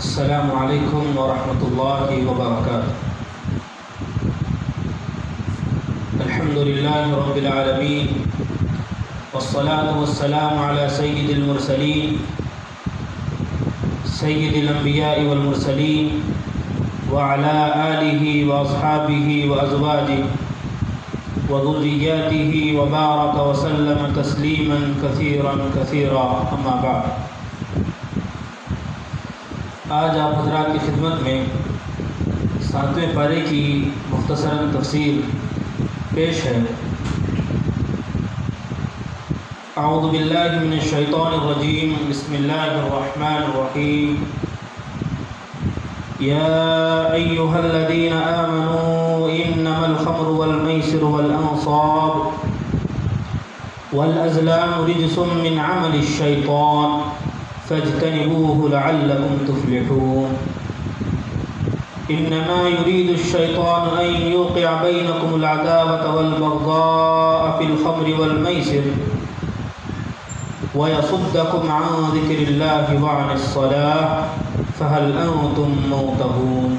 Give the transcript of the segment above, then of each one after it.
السلام علیکم ورحمۃ اللہ وبرکاتہ۔ الحمد للہ رب العالمین والصلاة والسلام علی سید المرسلین سید الانبیاء والمرسلین وعلی آلہ واصحابہ وازواجہ وذریاتہ وبارک وسلم تسلیما کثیرا کثیرا، اما بعد۔ آج آپ حضرات کی خدمت میں 7ویں پارے کی مختصراً تفسیر پیش ہے۔ اعوذ باللہ من الشیطان الرجیم، بسم اللہ الرحمن الرحیم۔ یا ایہا الذین آمنوا انما الخمر والمیسر والانصاب والازلام رجس من عمل الشیطان فاجتنبوه لعلكم تفلحون۔ انما يريد الشيطان ان يوقع بينكم العداوة والبغضاء في الخمر والميسر ويصدكم عن ذكر الله وعن الصلاة فهل انتم منتهون۔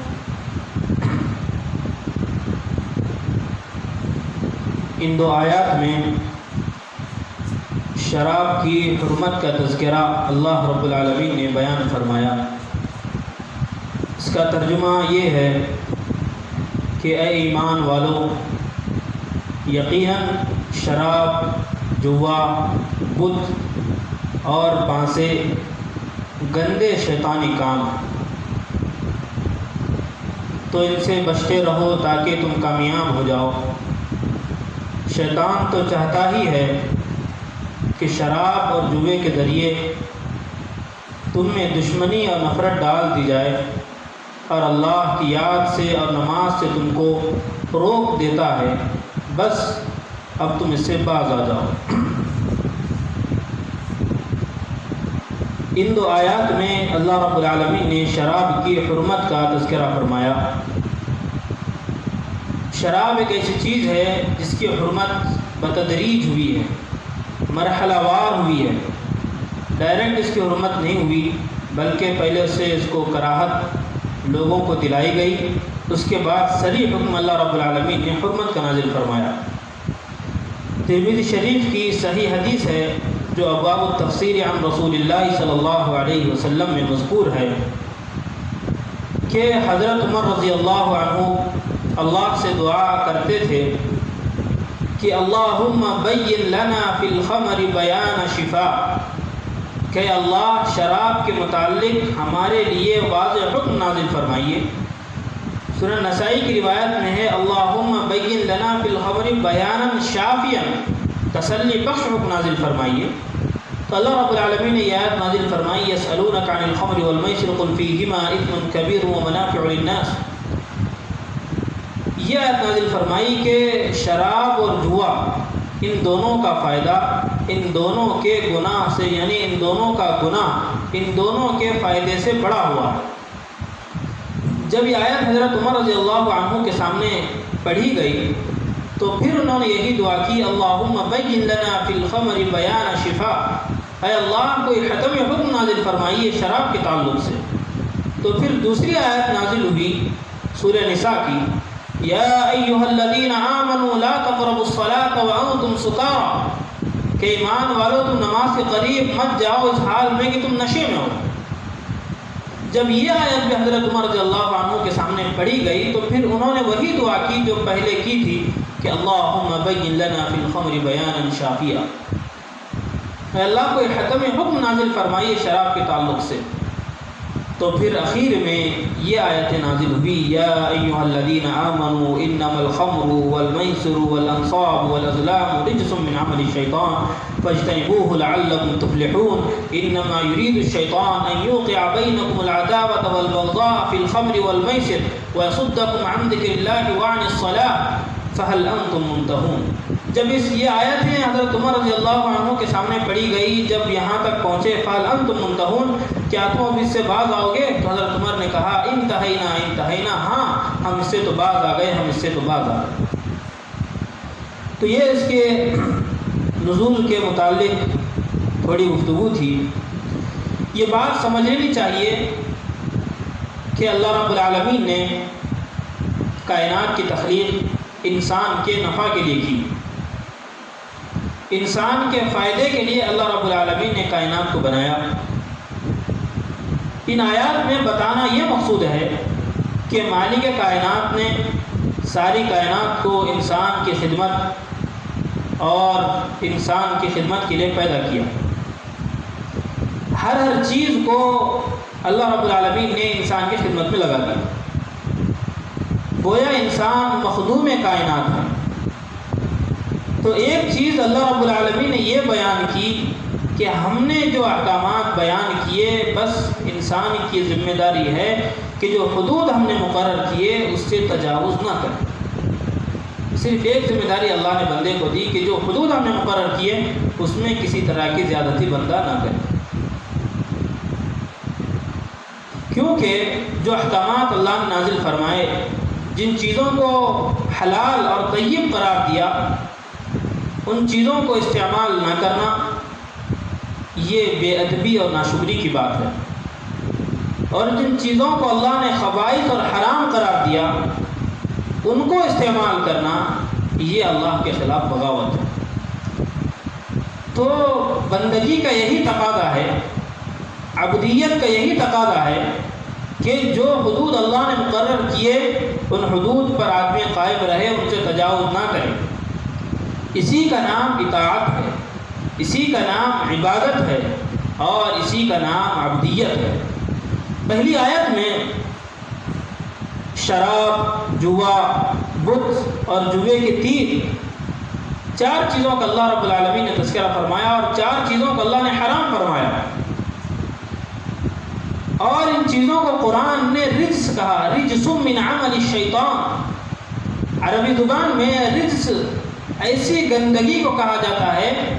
ان دو آیات میں شراب کی حرمت کا تذکرہ اللہ رب العالمین نے بیان فرمایا۔ اس کا ترجمہ یہ ہے کہ اے ایمان والو، یقیناً شراب، جوا، بت اور بانسے گندے شیطانی کام، تو ان سے بچتے رہو تاکہ تم کامیاب ہو جاؤ۔ شیطان تو چاہتا ہی ہے کہ شراب اور جوے کے ذریعے تم میں دشمنی اور نفرت ڈال دی جائے، اور اللہ کی یاد سے اور نماز سے تم کو روک دیتا ہے۔ بس اب تم اس سے باز آ جاؤ۔ ان دو آیات میں اللہ رب العالمین نے شراب کی حرمت کا تذکرہ فرمایا۔ شراب ایک ایسی چیز ہے جس کی حرمت بتدریج ہوئی ہے، مرحلہ وار ہوئی ہے۔ ڈائریکٹ اس کی حرمت نہیں ہوئی، بلکہ پہلے سے اس کو کراہت لوگوں کو دلائی گئی، اس کے بعد صریح حکم اللہ رب العالمین نے حرمت کا نازل فرمایا۔ ترمذی شریف کی صحیح حدیث ہے جو ابواب التفسیر عن رسول اللہ صلی اللہ علیہ وسلم میں مذکور ہے کہ حضرت عمر رضی اللہ عنہ اللہ سے دعا کرتے تھے کہ اللہم بین لنا فی الخمر بیان شفاء، کہ اللہ شراب کے متعلق ہمارے لیے واضح حکم نازل فرمائیے۔ سنن نسائی کی روایت میں ہے اللہم بین لنا فی الخمر بیانا شافیا، تسلی بخش حکم نازل فرمائیے۔ تو اللہ رب العالمین نے یہ آیت نازل فرمائی، یسألونک عن الخمر والمیسر قل فیہما اثم کبیر ومنافع للناس۔ یہ آیت نازل فرمائی کہ شراب اور جوا، ان دونوں کا فائدہ ان دونوں کے گناہ سے، یعنی ان دونوں کا گناہ ان دونوں کے فائدے سے بڑا ہوا ہے۔ جب یہ آیت حضرت عمر رضی اللہ عنہ کے سامنے پڑھی گئی تو پھر انہوں نے یہی دعا کی، اللہم بین لنا فی الخمر بیان شفاء، اے اللہ کوئی حکم حکم نازل فرمائیے شراب کے تعلق سے۔ تو پھر دوسری آیت نازل ہوئی سورہ نساء کی، یا ایہا الذین آمنوا لا تقربوا الصلاة وانتم سکارى، کہ ایمان والو تم نماز کے قریب مت جاؤ اس حال میں کہ تم نشے میں ہو۔ جب یہ آیت بھی حضرت عمر رضی اللہ عنہ کے سامنے پڑھی گئی تو پھر انہوں نے وہی دعا کی جو پہلے کی تھی کہ اللہم بین لنا فی الخمر بیانا شافیا، اے اللہ کوئی حکم حکم نازل فرمائیے شراب کے تعلق سے۔ تو پھر اخیر میں یہ آیت نازل ہوئی، یا ایہا الذین آمنوا انما الخمر والمیسر والانصاب والازلام رجس من عمل الشیطان فاجتنبوه لعلکم تفلحون۔ انما یرید الشیطان ان یوقع بینکم العداوة والبغضاء فی الخمر والمیسر ویصدکم عن ذکر اللہ وعن الصلاة فهل انتم منتہون۔ جب یہ آیتیں حضرت عمر رضی اللہ عنہ کے سامنے پڑھی گئی، جب یہاں تک پہنچے فهل انتم منتہون، کیا تم اب اس سے باز آؤ گے؟ تو حضرت عمر نے کہا انتہینا انتہینا، ہاں ہم اس سے تو باز آ گئے، ہم اس سے تو باز آ گئے۔ تو یہ اس کے نزول کے متعلق تھوڑی گفتگو تھی۔ یہ بات سمجھ لینی چاہیے کہ اللہ رب العالمین نے کائنات کی تخلیق انسان کے نفع کے لیے کی، انسان کے فائدے کے لیے اللہ رب العالمین نے کائنات کو بنایا۔ ان آیات میں بتانا یہ مقصود ہے کہ مالک کائنات نے ساری کائنات کو انسان کی خدمت اور انسان کی خدمت کے لیے پیدا کیا۔ ہر چیز کو اللہ رب العالمین نے انسان کی خدمت میں لگا دیا، گویا انسان مخدوم کائنات ہے۔ تو ایک چیز اللہ رب العالمین نے یہ بیان کی کہ ہم نے جو احکامات بیان کیے، بس انسان کی ذمہ داری ہے کہ جو حدود ہم نے مقرر کیے اس سے تجاوز نہ کرے۔ صرف ایک ذمہ داری اللہ نے بندے کو دی کہ جو حدود ہم نے مقرر کیے اس میں کسی طرح کی زیادتی بندہ نہ کرے، کیونکہ جو احکامات اللہ نے نازل فرمائے، جن چیزوں کو حلال اور طیب قرار دیا، ان چیزوں کو استعمال نہ کرنا یہ بے ادبی اور ناشکری کی بات ہے، اور جن چیزوں کو اللہ نے خبائث اور حرام قرار دیا ان کو استعمال کرنا یہ اللہ کے خلاف بغاوت ہے۔ تو بندگی کا یہی تقاضا ہے، عبودیت کا یہی تقاضا ہے کہ جو حدود اللہ نے مقرر کیے ان حدود پر آدمی قائم رہے، ان سے تجاوز نہ کرے۔ اسی کا نام اطاعت ہے، اسی کا نام عبادت ہے، اور اسی کا نام عبودیت ہے۔ پہلی آیت میں شراب، جوا، بت اور جوے کے چار چیزوں کا اللہ رب العالمین نے تذکرہ فرمایا، اور چار چیزوں کو اللہ نے حرام فرمایا، اور ان چیزوں کو قرآن نے رجس کہا، رجس من عمل الشیطان۔ عربی زبان میں رجس ایسی گندگی کو کہا جاتا ہے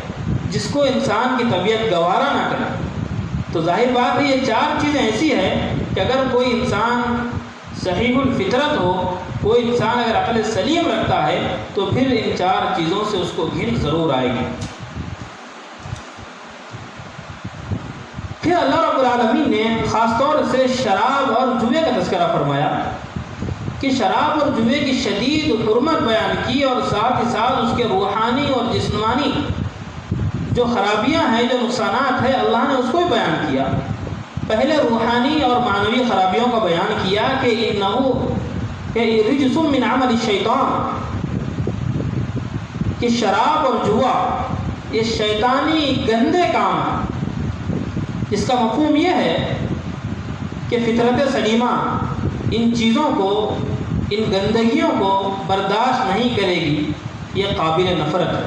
جس کو انسان کی طبیعت گوارا نہ کرے۔ تو ظاہر بات ہے یہ چار چیزیں ایسی ہیں کہ اگر کوئی انسان صحیح الفطرت ہو، کوئی انسان اگر عقل سلیم رکھتا ہے تو پھر ان چار چیزوں سے اس کو گھن ضرور آئے گی۔ پھر اللہ رب العالمین نے خاص طور سے شراب اور جوے کا تذکرہ فرمایا کہ شراب اور جوے کی شدید حرمت بیان کی، اور ساتھ ہی ساتھ اس کے روحانی اور جسمانی جو خرابیاں ہیں، جو نقصانات ہیں، اللہ نے اس کو بھی بیان کیا۔ پہلے روحانی اور معنوی خرابیوں کا بیان کیا کہ انہو رجس من عمل الشیطان، کہ شراب اور جوا یہ شیطانی گندے کام ہیں۔ اس کا مفہوم یہ ہے کہ فطرت سلیمہ ان چیزوں کو، ان گندگیوں کو برداشت نہیں کرے گی، یہ قابل نفرت ہے۔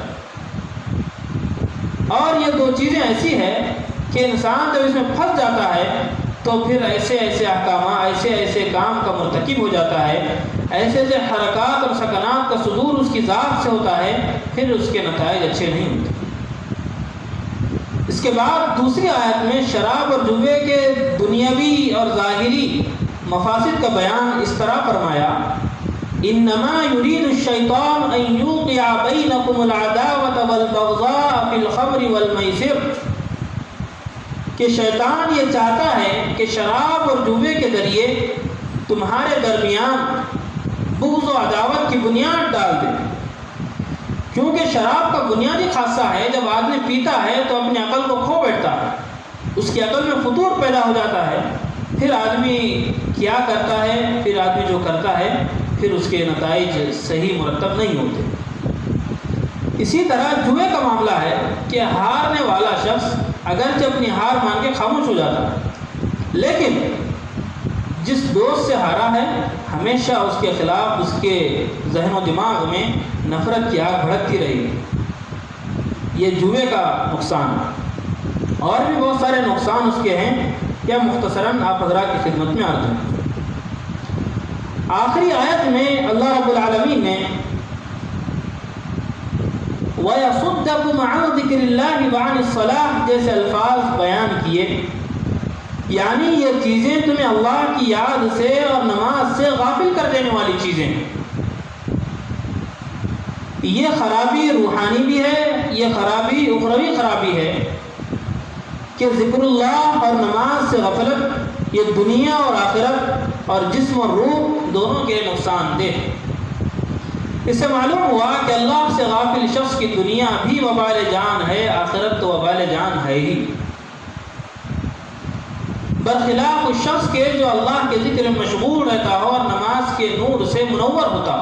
اور یہ دو چیزیں ایسی ہیں کہ انسان جب اس میں پھنس جاتا ہے تو پھر ایسے ایسے احکامات، ایسے ایسے کام کا مرتکب ہو جاتا ہے، ایسے ایسے حرکات اور سکنات کا صدور اس کی ذات سے ہوتا ہے، پھر اس کے نتائج اچھے نہیں ہوتے۔ اس کے بعد دوسری آیت میں شراب اور جوے کے دنیاوی اور ظاہری مفاسد کا بیان اس طرح فرمایا، انما یرید الشیطان ان یوقع بینکم العداوۃ والبغضاء فی الخمر والمیسر، کہ شیطان یہ چاہتا ہے کہ شراب اور جوے کے ذریعے تمہارے درمیان بغض و عداوت کی بنیاد ڈال دے، کیونکہ شراب کا بنیادی خاصہ ہے جب آدمی پیتا ہے تو اپنی عقل کو کھو بیٹھتا ہے، اس کی عقل میں فطور پیدا ہو جاتا ہے، پھر آدمی کیا کرتا ہے، پھر آدمی جو کرتا ہے پھر اس کے نتائج صحیح مرتب نہیں ہوتے۔ اسی طرح جوئے کا معاملہ ہے کہ ہارنے والا شخص اگرچہ اپنی ہار مان کے خاموش ہو جاتا ہے، لیکن جس دوست سے ہارا ہے ہمیشہ اس کے خلاف اس کے ذہن و دماغ میں نفرت کی آگ بھڑکتی رہے گی۔ یہ جوئے کا نقصان ہے، اور بھی بہت سارے نقصان اس کے ہیں، کیا مختصراً آپ حضرات کی خدمت میں عرض ہے۔ آخری آیت میں اللہ رب العالمین نے وَيَصُدَّكُمْ عَنْ ذِكْرِ اللَّهِ وَعَنِ الصَّلَاةِ جیسے الفاظ بیان کیے، یعنی یہ چیزیں تمہیں اللہ کی یاد سے اور نماز سے غافل کر دینے والی چیزیں ہیں۔ یہ خرابی روحانی بھی ہے، یہ خرابی اخروی خرابی ہے کہ ذکر اللہ اور نماز سے غفلت یہ دنیا اور آخرت اور جسم اور روح دونوں کے نقصان دہ۔ اس سے معلوم ہوا کہ اللہ سے غافل شخص کی دنیا بھی وبال جان ہے، آخرت تو وبال جان ہے ہی، برخلاف اس شخص کے جو اللہ کے ذکر میں مشغول رہتا ہو اور نماز کے نور سے منور ہوتا۔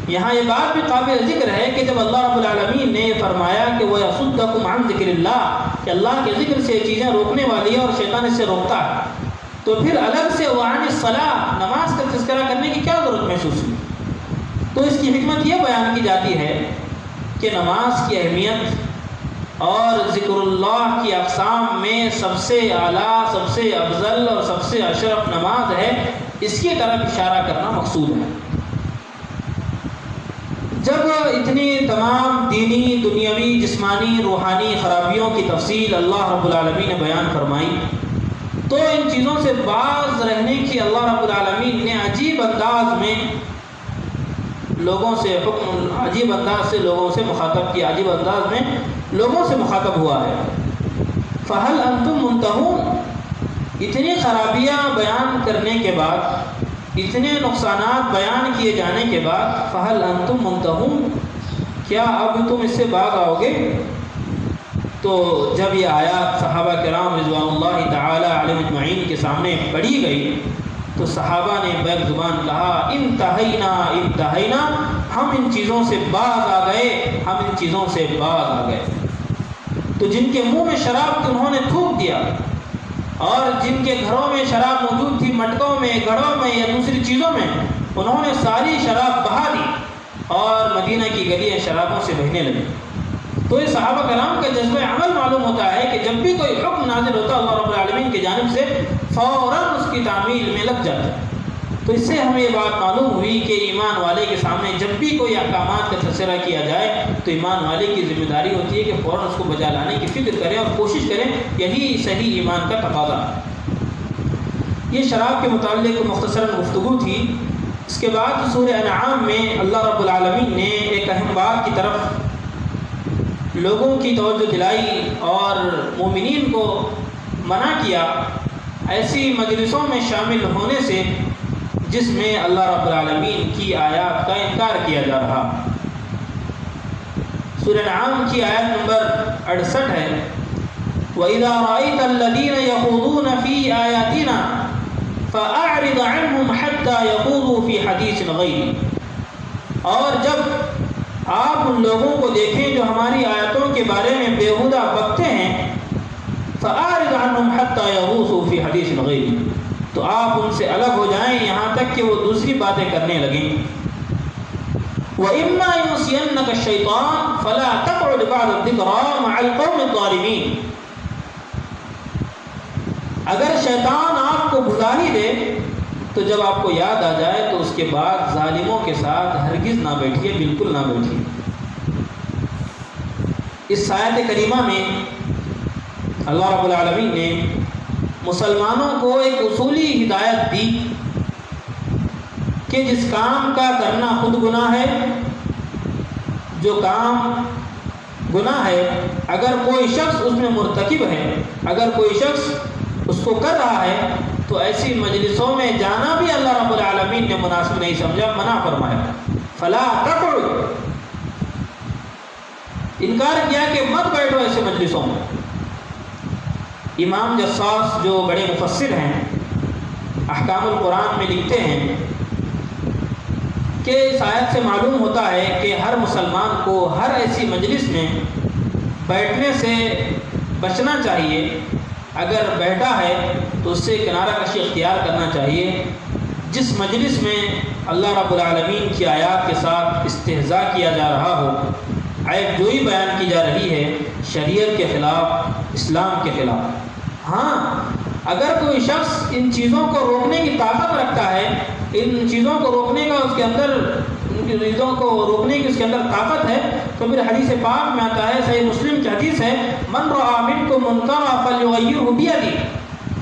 یہاں یہ بات بھی قابل ذکر ہے کہ جب اللہ رب العالمین نے فرمایا کہ وَيَصُدَّكُمْ عَنْ ذِكْرِ اللَّهِ کہ اللہ کے ذکر سے چیزیں روکنے والی ہے اور شیطان اس سے روکتا ہے، تو پھر الگ سے وَعَنِ الصَّلَاةِ نماز کا تذکرہ کرنے کی کیا ضرورت محسوس ہوئی؟ تو اس کی حکمت یہ بیان کی جاتی ہے کہ نماز کی اہمیت اور ذکر اللہ کی اقسام میں سب سے اعلیٰ، سب سے افضل اور سب سے اشرف نماز ہے، اس کی طرف اشارہ کرنا مقصود ہے۔ جب اتنی تمام دینی، دنیاوی، جسمانی، روحانی خرابیوں کی تفصیل اللہ رب العالمین نے بیان فرمائی، تو ان چیزوں سے باز رہنے کی اللہ رب العالمین نے عجیب انداز میں لوگوں سے حکم، عجیب انداز سے لوگوں سے مخاطب کیا، عجیب انداز میں لوگوں سے مخاطب ہوا ہے۔ فَهَلْ أَنْتُمْ مُنْتَهُونَ اتنی خرابیاں بیان کرنے کے بعد، اتنے نقصانات بیان کیے جانے کے بعد فَهَلْ أَنْتُمْ مُنْتَهُونَ کیا اب تم اس سے باز آؤ گے؟ تو جب یہ آیات صحابہ کرام رضوان اللہ تعالی علیہم اجمعین کے سامنے پڑھی گئی تو صحابہ نے بیک زبان کہا انتہینا انتہینا، ہم ان چیزوں سے باز آ گئے، ہم ان چیزوں سے باز آ گئے۔ تو جن کے منہ میں شراب تھی انہوں نے تھوک دیا، اور جن کے گھروں میں شراب موجود تھی، مٹکوں میں، گھڑوں میں یا دوسری چیزوں میں، انہوں نے ساری شراب بہا دی اور مدینہ کی گلیاں شرابوں سے بہنے لگی۔ تو یہ صحابہ کرام کا جذبہ عمل معلوم ہوتا ہے کہ جب بھی کوئی حکم نازل ہوتا اللہ رب العالمین کی جانب سے فوراً اس کی تعمیل میں لگ جاتا ہے۔ تو اس سے ہمیں یہ بات معلوم ہوئی کہ ایمان والے کے سامنے جب بھی کوئی احکامات کا تذکرہ کیا جائے تو ایمان والے کی ذمہ داری ہوتی ہے کہ فوراً اس کو بجا لانے کی فکر کریں اور کوشش کریں، یہی صحیح ایمان کا تقاضا ہے۔ یہ شراب کے متعلق مختصراً گفتگو تھی۔ اس کے بعد سورہ انعام میں اللہ رب العالمین نے ایک اہم بات کی طرف لوگوں کی توجہ دلائی اور مومنین کو منع کیا ایسی مجلسوں میں شامل ہونے سے جس میں اللہ رب العالمین کی آیات کا انکار کیا جا رہا۔ سورہ انعام کی آیت نمبر 68 ہے وَإِذَا رَأَيْتَ الَّذِينَ يَخُوضُونَ فِي آيَاتِنَا فَأَعْرِضْ عَنْهُمْ حَتَّى يَخُوضُوا فِي حَدِيثٍ غَيْرِهِ اور جب آپ ان لوگوں کو دیکھیں جو ہماری آیتوں کے بارے میں بیہودہ بکتے ہیں فَأَعْرِضْ عَنْهُمْ حَتَّى يَغُوصُوا فِي حَدِيثٍ غَيْرِهِ تو آپ ان سے الگ ہو جائیں یہاں تک کہ وہ دوسری باتیں کرنے لگیں۔ وَإِمَّا يُنْسِيَنَّكَ الشَّيْطَانُ فَلَا تَقْعُدْ بَعْدَ الذِّكْرَىٰ مَعَ الْقَوْمِ الظَّالِمِينَ اگر شیطان آپ کو بھلا ہی دے تو جب آپ کو یاد آ جائے تو اس کے بعد ظالموں کے ساتھ ہرگز نہ بیٹھیے، بالکل نہ بیٹھیے۔ اس آیت کریمہ میں اللہ رب العالمین نے مسلمانوں کو ایک اصولی ہدایت دی کہ جس کام کا کرنا خود گناہ ہے، جو کام گناہ ہے اگر کوئی شخص اس میں مرتکب ہے، اگر کوئی شخص اس کو کر رہا ہے تو ایسی مجلسوں میں جانا بھی اللہ رب العالمین نے مناسب نہیں سمجھا، منع فرمایا۔ فلا تقعد انکار کیا کہ مت بیٹھو ایسے مجلسوں میں۔ امام جساس جو بڑے مفسر ہیں احکام القرآن میں لکھتے ہیں کہ اس آیت سے معلوم ہوتا ہے کہ ہر مسلمان کو ہر ایسی مجلس میں بیٹھنے سے بچنا چاہیے، اگر بیٹھا ہے تو اس سے کنارہ کشی اختیار کرنا چاہیے۔ جس مجلس میں اللہ رب العالمین کی آیات کے ساتھ استہزاء کیا جا رہا ہو، عیب جوئی بیان کی جا رہی ہے شریعت کے خلاف، اسلام کے خلاف، ہاں اگر کوئی شخص ان چیزوں کو روکنے کی طاقت رکھتا ہے، ان چیزوں کو روکنے کا اس کے اندر، ان کی چیزوں کو روکنے کی اس کے اندر طاقت ہے، تو پھر حدیث پاک میں آتا ہے، صحیح مسلم کی حدیث ہے، من رأى منکم منکرا فلیغیرہ بیدہ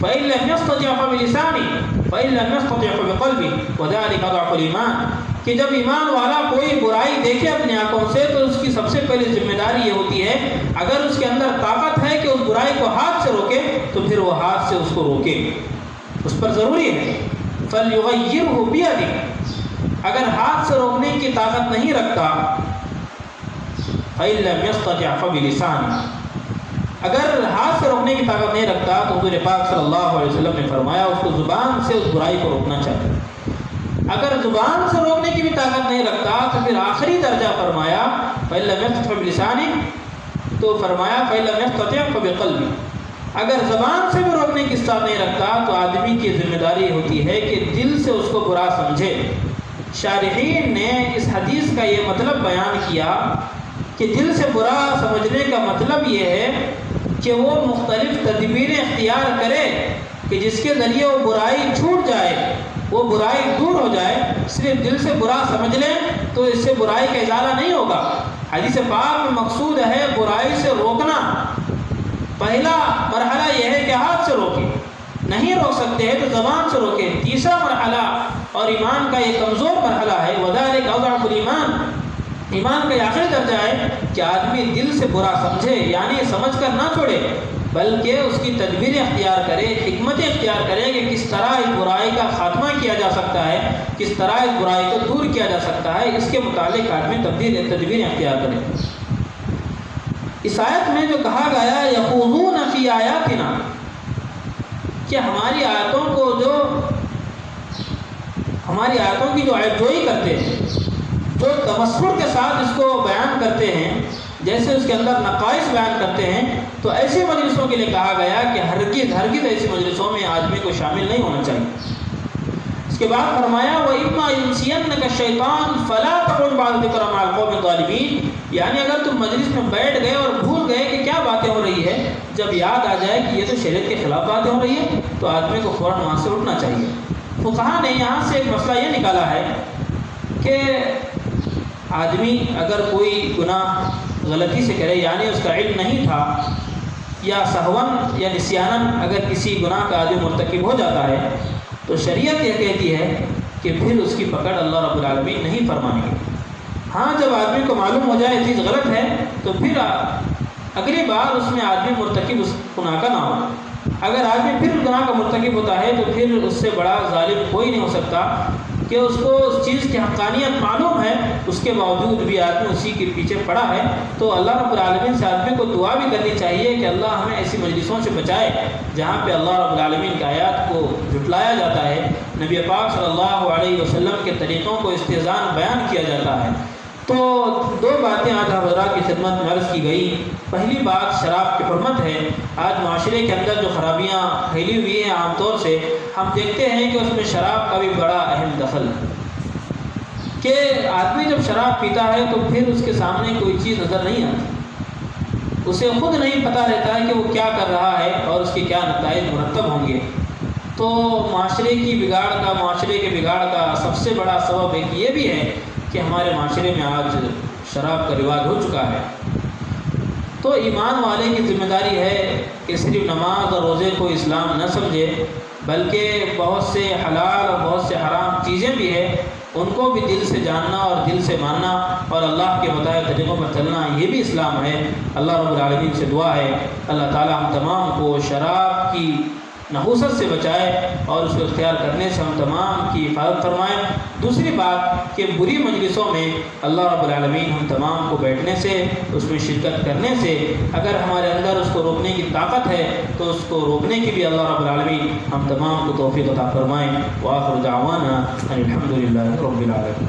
فإن لم يستطع فبلسانه فإن لم يستطع فبقلبه وذلك ضعف الإيمان کہ جب ایمان والا کوئی برائی دیکھے اپنی آنکھوں سے تو اس کی سب سے پہلی ذمہ داری یہ ہوتی ہے، اگر اس کے اندر طاقت ہے کہ اس برائی کو ہاتھ سے روکے تو پھر وہ ہاتھ سے اس کو روکے، اس پر ضروری ہے۔ فَلْيُغَيِّرْهُ بِيَدِهِ، اگر ہاتھ سے روکنے کی طاقت نہیں رکھتا، فَإِن لَّمْ يَسْتَطِعْ فَبِلِسَانِهِ، اگر ہاتھ سے روکنے کی طاقت نہیں رکھتا تو حضور پاک صلی اللہ علیہ وسلم نے فرمایا اس کو زبان سے اس برائی کو روکنا چاہیے۔ اگر زبان سے روکنے کی بھی طاقت نہیں رکھتا تو پھر آخری درجہ فرمایا فَإِن لَّمْ يَسْتَطِعْ فَبِلِسَانِهِ، تو فرمایا فَإِن لَّمْ يَسْتَطِعْ فَبِقَلْبِهِ، اگر زبان سے بھی روکنے کی استطاعت نہیں رکھتا تو آدمی کی ذمہ داری ہوتی ہے کہ دل سے اس کو برا سمجھے۔ شارحین نے اس حدیث کا یہ مطلب بیان کیا کہ دل سے برا سمجھنے کا مطلب یہ ہے کہ وہ مختلف تدبیریں اختیار کرے کہ جس کے ذریعے وہ برائی چھوٹ جائے، وہ برائی دور ہو جائے۔ صرف دل سے برا سمجھ لیں تو اس سے برائی کا ازالہ نہیں ہوگا۔ حدیث پاک میں مقصود ہے برائی سے روکنا۔ پہلا مرحلہ یہ ہے کہ ہاتھ سے روکیں، نہیں روک سکتے ہیں تو زبان سے روکیں۔ تیسرا مرحلہ اور ایمان کا یہ کمزور مرحلہ ہے، وَذَلِكَ أَضْعَفُ الْإِيمَانِ، ایمان کا یہ آخری درجہ ہے کہ آدمی دل سے برا سمجھے، یعنی سمجھ کر نہ چھوڑے بلکہ اس کی تدبیریں اختیار کرے، حکمتیں اختیار کرے کہ کس طرح اس برائی کا خاتمہ کیا جا سکتا ہے، کس طرح اس برائی کو دور کیا جا سکتا ہے، اس کے متعلق آدمی تدبیریں اختیار کرے۔ اس آیت میں جو کہا گیا یخوضون فی آیاتنا، کہ ہماری آیتوں کی جو عیب جوئی کرتے ہیں، جو تمسخر کے ساتھ اس کو بیان کرتے ہیں، جیسے اس کے اندر نقائص بیان کرتے ہیں، تو ایسی مجلسوں کے لیے کہا گیا کہ ہرگز ایسی مجلسوں میں آدمی کو شامل نہیں ہونا چاہیے۔ اس کے بعد فرمایا وَإِمَّا يُنْسِيَنَّكَ الشَّيْطَانُ فَلَا تَقْعُدْ بَعْدَ الذِّكْرِ مَعَ الْقَوْمِ الظَّالِمِينَ، یعنی اگر تم مجلس میں بیٹھ گئے اور بھول گئے کہ کیا باتیں ہو رہی ہے، جب یاد آ جائے کہ یہ تو شریعت کے خلاف باتیں ہو رہی ہے تو آدمی کو فوراً وہاں سے اٹھنا چاہیے۔ فقہا نے یہاں سے ایک مسئلہ یہ نکالا ہے کہ آدمی اگر کوئی گناہ غلطی سے کرے، یعنی اس کا علم نہیں تھا، یا سہون یا نسیانن اگر کسی گناہ کا آدمی مرتکب ہو جاتا ہے تو شریعت یہ کہتی ہے کہ پھر اس کی پکڑ اللہ رب العالمین نہیں فرمائیں گے۔ ہاں جب آدمی کو معلوم ہو جائے چیز غلط ہے تو پھر اگلی بار اس میں آدمی مرتکب اس گناہ کا نہ ہو۔ اگر آدمی پھر گناہ کا مرتکب ہوتا ہے تو پھر اس سے بڑا ظالم کوئی نہیں ہو سکتا کہ اس کو اس چیز کی حقانیت معلوم ہے، اس کے باوجود بھی آدمی اسی کے پیچھے پڑا ہے۔ تو اللہ رب العالمین سے آدمی کو دعا بھی کرنی چاہیے کہ اللہ ہمیں ایسی مجلسوں سے بچائے جہاں پہ اللہ رب العالمین کی آیات کو جھٹلایا جاتا ہے، نبی پاک صلی اللہ علیہ وسلم کے طریقوں کو استحسان بیان کیا جاتا ہے۔ تو دو باتیں آج حضرات کی خدمت میں عرض کی گئی۔ پہلی بات شراب کی حرمت ہے۔ آج معاشرے کے اندر جو خرابیاں پھیلی ہوئی ہیں، عام طور سے ہم دیکھتے ہیں کہ اس میں شراب کا بھی بڑا اہم دخل ہے کہ آدمی جب شراب پیتا ہے تو پھر اس کے سامنے کوئی چیز نظر نہیں آتی، اسے خود نہیں پتہ رہتا ہے کہ وہ کیا کر رہا ہے اور اس کے کیا نتائج مرتب ہوں گے۔ تو معاشرے کے بگاڑ کا سب سے بڑا سبب ایک یہ بھی ہے کہ ہمارے معاشرے میں آج شراب کا رواج ہو چکا ہے۔ تو ایمان والے کی ذمہ داری ہے کہ صرف نماز اور روزے کو اسلام نہ سمجھے بلکہ بہت سے حلال اور بہت سے حرام چیزیں بھی ہیں، ان کو بھی دل سے جاننا اور دل سے ماننا اور اللہ کے بتائے طریقوں پر چلنا، یہ بھی اسلام ہے۔ اللہ رب العالمین سے دعا ہے اللہ تعالی ہم تمام کو شراب کی نحوست سے بچائے اور اس کو اختیار کرنے سے ہم تمام کی حفاظت فرمائے۔ دوسری بات کہ بری مجلسوں میں اللہ رب العالمین ہم تمام کو بیٹھنے سے، اس میں شرکت کرنے سے، اگر ہمارے اندر اس کو روکنے کی طاقت ہے تو اس کو روکنے کی بھی اللہ رب العالمین ہم تمام کو توفیق عطا فرمائیں۔ وآخر دعوانا ان الحمد للہ رب العالمین۔